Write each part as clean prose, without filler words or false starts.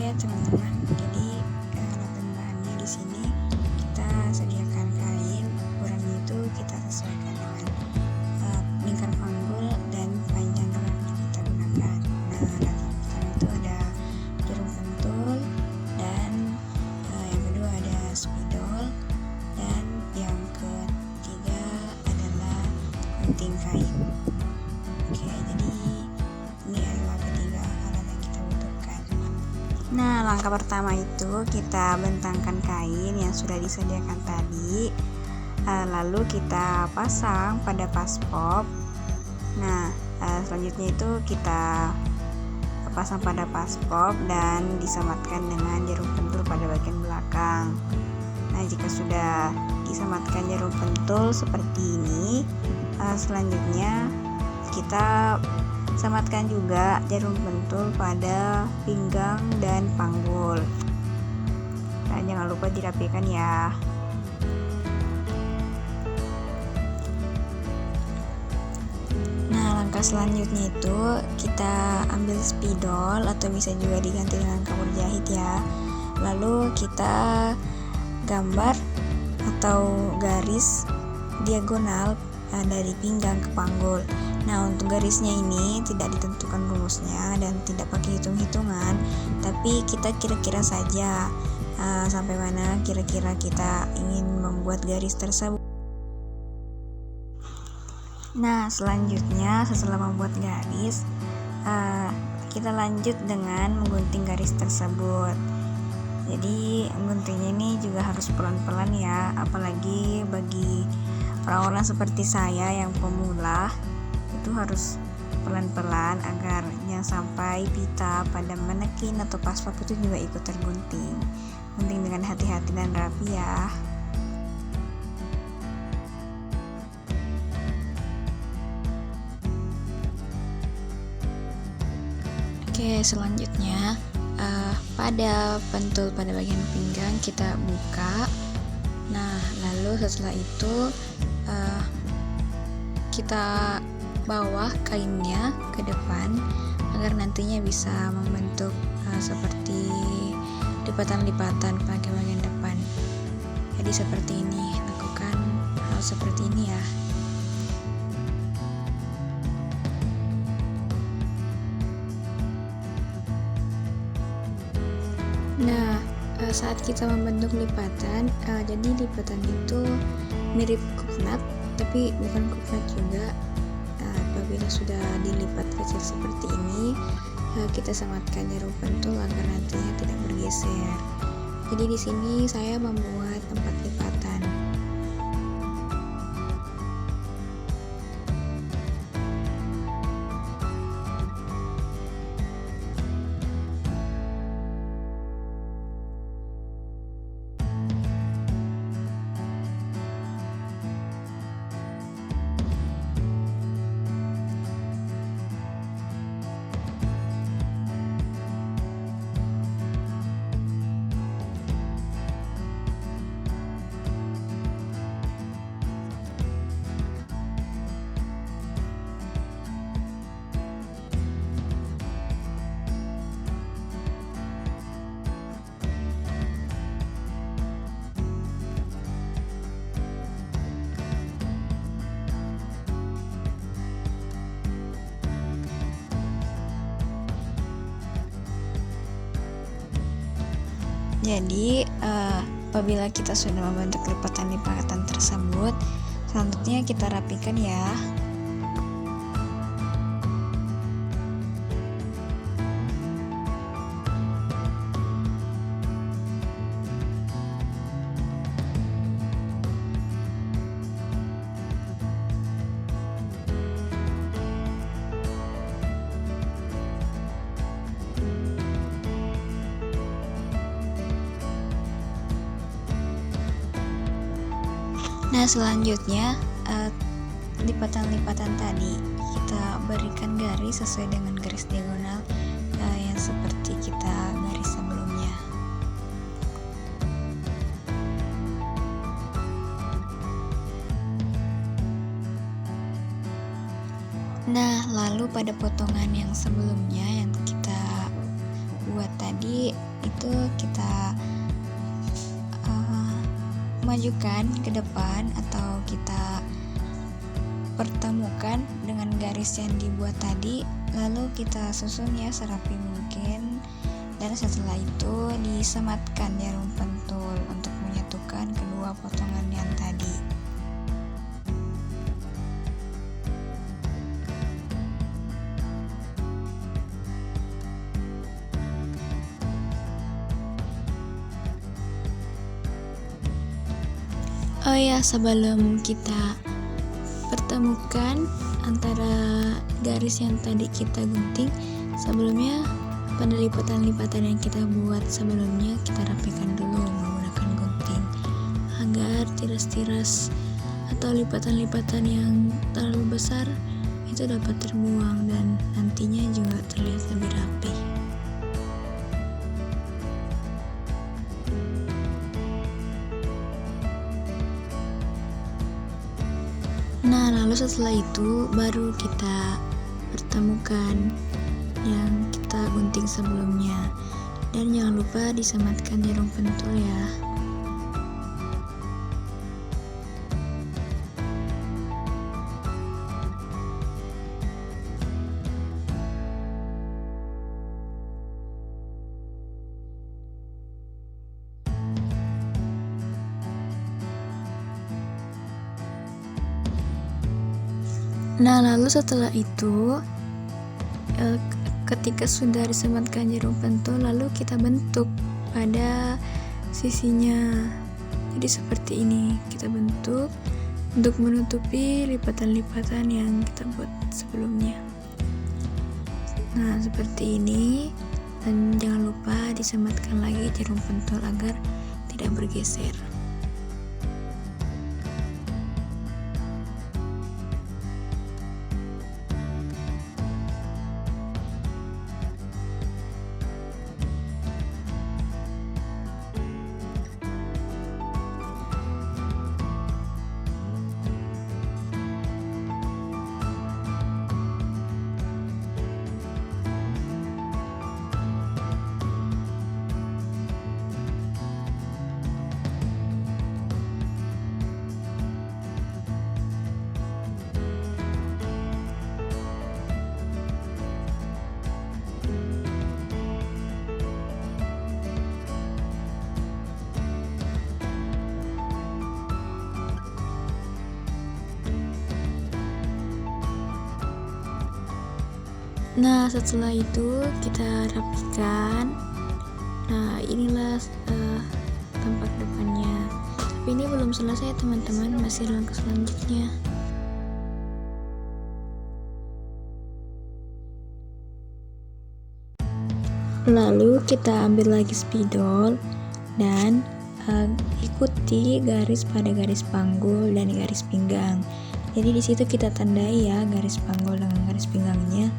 ya teman-teman. Jadi alat dan bahannya di sini kita sediakan kain, ukurannya itu kita sesuaikan dengan lingkar panggul dan panjang yang kita gunakan. Nah, alat yang pertama itu ada jarum pentul, dan yang kedua ada spidol, dan yang ketiga adalah gunting kain. Oke, jadi ini adalah ketiga alat yang kita butuhkan. Nah, langkah pertama itu kita bentangkan kain yang sudah disediakan tadi, lalu kita pasang pada paspop. Nah, selanjutnya itu kita pasang pada paspop dan disematkan dengan jarum pentul pada bagian belakang. Nah, jika sudah disematkan jarum pentul seperti ini, selanjutnya kita sematkan juga jarum pentul pada pinggang dan panggul. Nah, jangan lupa dirapikan ya. Nah, langkah selanjutnya itu kita ambil spidol atau bisa juga diganti dengan kapur jahit ya. Lalu kita gambar atau garis diagonal dari pinggang ke panggul. Nah, untuk garisnya ini tidak ditentukan rumusnya dan tidak pakai hitung-hitungan, tapi kita kira-kira saja sampai mana kira-kira kita ingin membuat garis tersebut. Nah, selanjutnya setelah membuat garis, kita lanjut dengan menggunting garis tersebut. Jadi guntingnya ini juga harus pelan-pelan ya, apalagi bagi orang-orang seperti saya yang pemula, itu harus pelan-pelan agar jangan sampai pita pada manekin atau paspop itu juga ikut tergunting. Gunting dengan hati-hati dan rapi ya. Oke, selanjutnya pada pentul pada bagian pinggang kita buka. Nah, lalu setelah itu kita bawah kainnya ke depan agar nantinya bisa membentuk seperti lipatan-lipatan pada bagian depan. Jadi seperti ini, lakukan hal seperti ini ya. Nah, saat kita membentuk lipatan, jadi lipatan itu mirip coconut, tapi bukan coconut juga. Apabila sudah dilipat kecil seperti ini, kita sematkan jarum pentul agar nantinya tidak bergeser. Jadi di sini saya membuat 4 lipatan. Jadi apabila kita sudah membentuk lipatan-lipatan tersebut, selanjutnya kita rapikan ya. Nah, selanjutnya lipatan-lipatan tadi kita berikan garis sesuai dengan garis diagonal yang seperti kita garis sebelumnya. Nah, lalu pada potongan yang sebelumnya yang kita buat tadi, tadi itu kita majukan ke depan atau kita pertemukan dengan garis yang dibuat tadi, lalu kita susun ya serapi mungkin, dan setelah itu disematkan jarum pentul untuk menyatukan kedua potongan yang tadi. Oh ya, sebelum kita pertemukan antara garis yang tadi kita gunting, sebelumnya pada lipatan-lipatan yang kita buat sebelumnya kita rapikan dulu menggunakan gunting agar tiras-tiras atau lipatan-lipatan yang terlalu besar itu dapat terbuang dan nantinya juga terlihat lebih rapi. Nah, lalu setelah itu baru kita pertemukan yang kita gunting sebelumnya, dan jangan lupa disematkan jarum pentul ya. Nah, lalu setelah itu ketika sudah disematkan jarum pentul, lalu kita bentuk pada sisinya. Jadi seperti ini kita bentuk untuk menutupi lipatan-lipatan yang kita buat sebelumnya. Nah, seperti ini, dan jangan lupa disematkan lagi jarum pentul agar tidak bergeser. Nah, setelah itu kita rapikan. Nah, inilah tampak depannya. Tapi ini belum selesai teman-teman, masih langkah selanjutnya. Lalu kita ambil lagi spidol dan ikuti garis pada garis panggul dan garis pinggang. Jadi di situ kita tandai ya garis panggul dengan garis pinggangnya.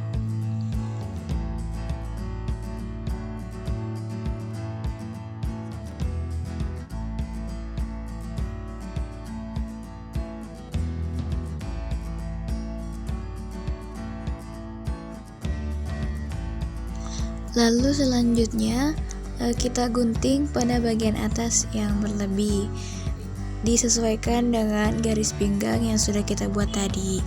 Lalu selanjutnya kita gunting pada bagian atas yang berlebih, disesuaikan dengan garis pinggang yang sudah kita buat tadi.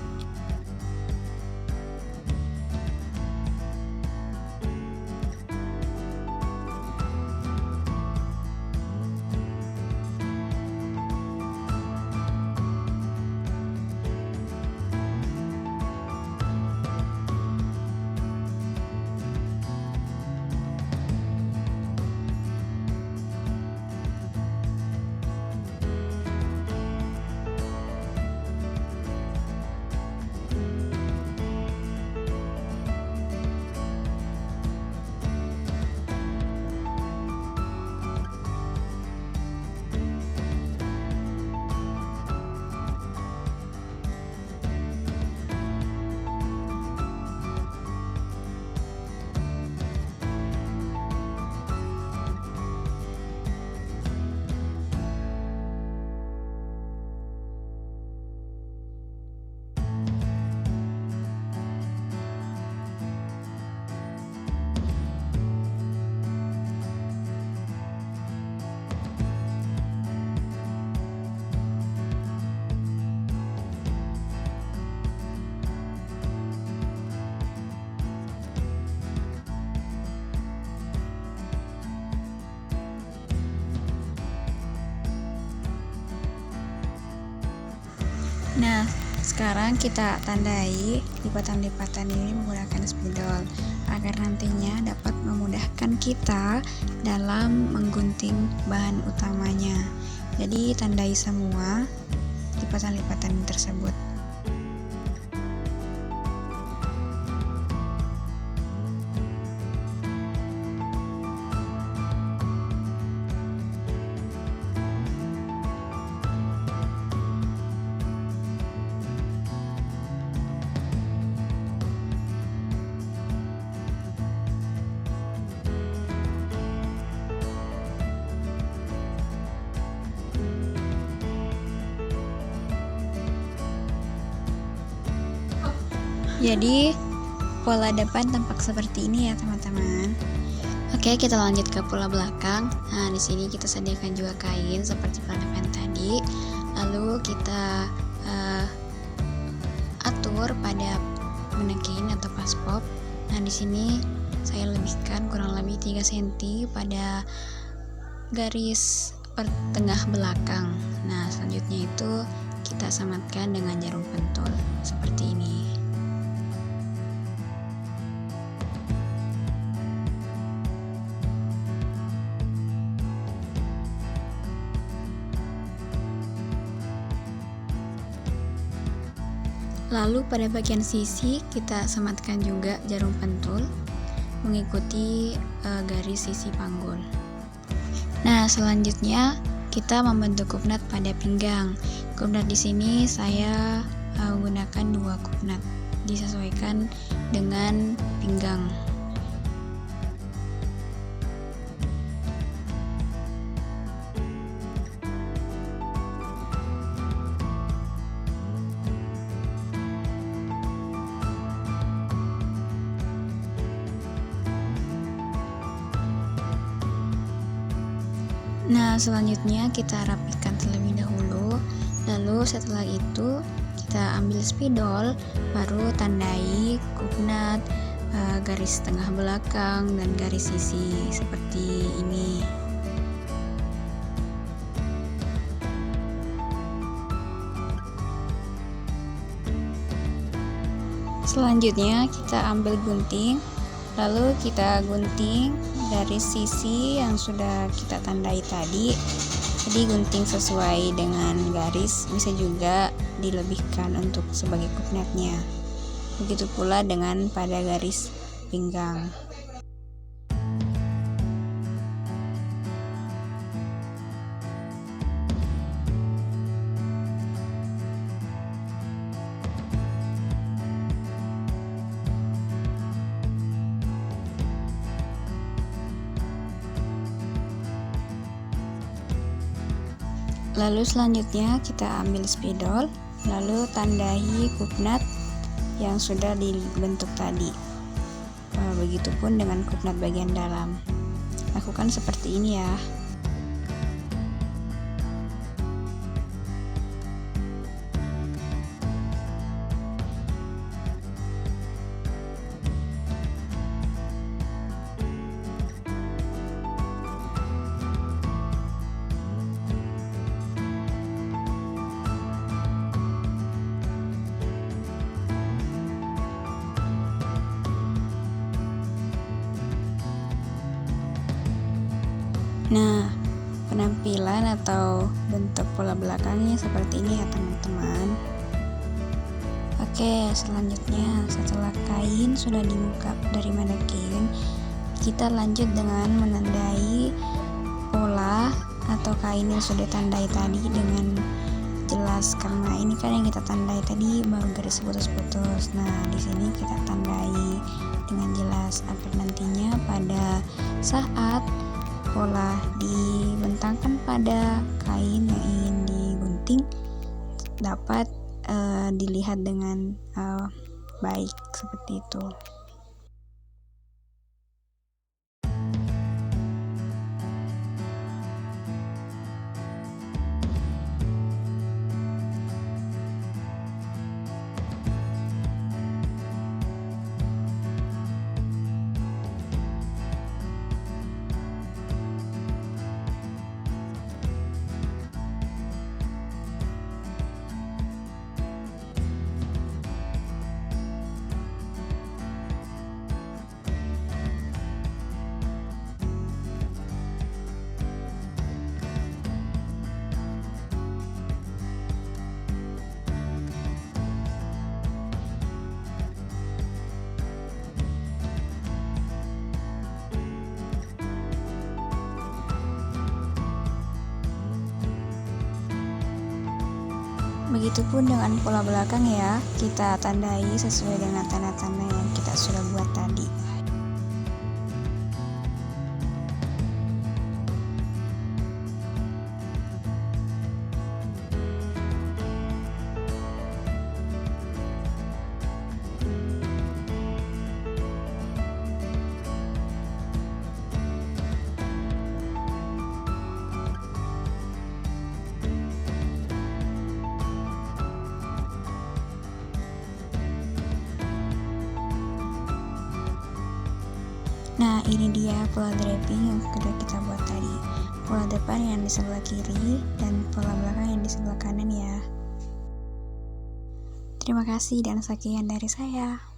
Nah, sekarang kita tandai lipatan-lipatan ini menggunakan spidol agar nantinya dapat memudahkan kita dalam menggunting bahan utamanya. Jadi tandai semua lipatan-lipatan tersebut. Jadi pola depan tampak seperti ini ya teman-teman. Oke, kita lanjut ke pola belakang. Nah, di sini kita sediakan juga kain seperti pada tadi. Lalu kita atur pada manekin atau paspop. Nah, di sini saya lebihkan kurang lebih 3 cm pada garis tengah belakang. Nah, selanjutnya itu kita samatkan dengan jarum pentul seperti ini. Lalu pada bagian sisi kita sematkan juga jarum pentul mengikuti garis sisi panggul. Nah, selanjutnya kita membentuk kupnat pada pinggang. Kupnat di sini saya menggunakan 2 kupnat, disesuaikan dengan pinggang. Nah, selanjutnya kita rapikan terlebih dahulu. Lalu setelah itu kita ambil spidol, baru tandai kupnat, garis tengah belakang dan garis sisi seperti ini. Selanjutnya kita ambil gunting, lalu kita gunting dari sisi yang sudah kita tandai tadi. Jadi gunting sesuai dengan garis, bisa juga dilebihkan untuk sebagai kupnatnya. Begitu pula dengan pada garis pinggang. Lalu selanjutnya kita ambil spidol, lalu tandai kupnat yang sudah dibentuk tadi. Begitupun dengan kupnat bagian dalam. Lakukan seperti ini ya. Nah, penampilan atau bentuk pola belakangnya seperti ini ya teman-teman. Oke, selanjutnya setelah kain sudah dibuka dari manekin, kita lanjut dengan menandai pola atau kain yang sudah tandai tadi dengan jelas, karena ini kan yang kita tandai tadi baru garis putus-putus. Nah, di sini kita tandai dengan jelas agar nantinya pada saat pola dibentangkan pada kain yang ingin digunting dapat dilihat dengan baik seperti itu. Begitupun dengan pola belakang ya, kita tandai sesuai dengan tanda-tanda yang kita sudah buat tadi. Nah, ini dia pola draping yang sudah kita buat tadi. Pola depan yang di sebelah kiri dan pola belakang yang di sebelah kanan ya. Terima kasih dan sekian dari saya.